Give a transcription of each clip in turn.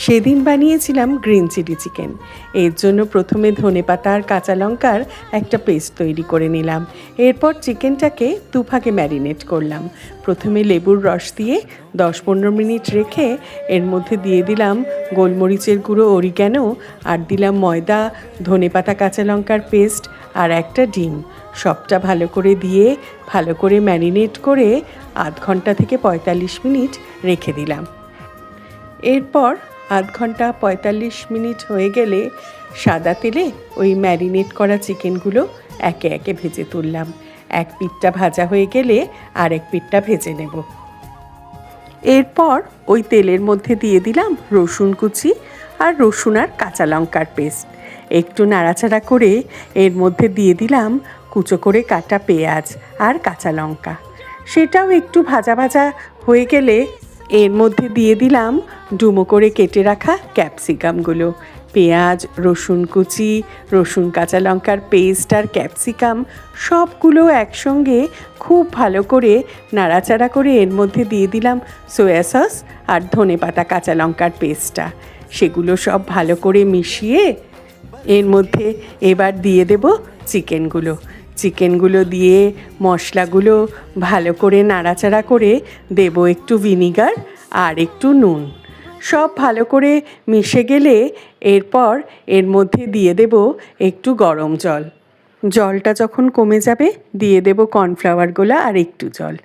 সেদিন বানিয়েছিলাম green chilli chicken. এর জন্য প্রথমে ধনেপাতা আর কাঁচা লঙ্কার একটা পেস্ট তৈরি করে নিলাম। এরপর চিকেনটাকে দুভাগে ম্যারিনেট করলাম। প্রথমে লেবুর রস দিয়ে 10-15 মিনিট রেখে এর মধ্যে দিয়ে দিলাম গোলমরিচের গুঁড়ো, অরিগ্যানো, আর দিলাম ময়দা, ধনেপাতা, কাঁচা লঙ্কার পেস্ট আর একটা ডিম। সবটা ভালো করে দিয়ে ভালো করে ম্যারিনেট করে আধ ঘন্টা থেকে 45 মিনিট রেখে দিলাম। এরপর আধ ঘন্টা 45 মিনিট হয়ে গেলে সাদা তেলে ওই ম্যারিনেট করা চিকেনগুলো একে একে ভেজে তুললাম। এক পিঠটা ভাজা হয়ে গেলে আরেক পিঠটা ভেজে নেব। এরপর ওই তেলের মধ্যে দিয়ে দিলাম রসুন কুচি আর রসুন আর কাঁচা লঙ্কার পেস্ট। একটু নাড়াচাড়া করে এর মধ্যে দিয়ে দিলাম কুচো করে কাটা পেঁয়াজ আর কাঁচা লঙ্কা। সেটাও একটু ভাজা ভাজা হয়ে গেলে এর মধ্যে দিয়ে দিলাম ডুমো করে কেটে রাখা ক্যাপসিকামগুলো। পেঁয়াজ, রসুন কুচি, রসুন কাঁচা লঙ্কার পেস্ট আর ক্যাপসিকাম সবগুলো একসঙ্গে খুব ভালো করে নাড়াচাড়া করে এর মধ্যে দিয়ে দিলাম সয়া সস আর ধনেপাতা কাঁচা লঙ্কার পেস্টটা। সেগুলো সব ভালো করে মিশিয়ে এর মধ্যে এবার দিয়ে দেব চিকেনগুলো দিয়ে মশলাগুলো ভালো করে নাড়াচাড়া করে দেব একটু ভিনিগার আর একটু নুন। সব ভালো করে মিশে গেলে এরপর এর মধ্যে দিয়ে দেব একটু গরম জল। জলটা যখন কমে যাবে দিয়ে দেব কর্নফ্লাওয়ার গোলা আর একটু জল।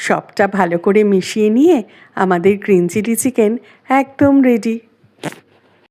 সবটা ভালো করে মিশিয়ে নিয়ে আমাদের গ্রিন চিলি চিকেন একদম রেডি।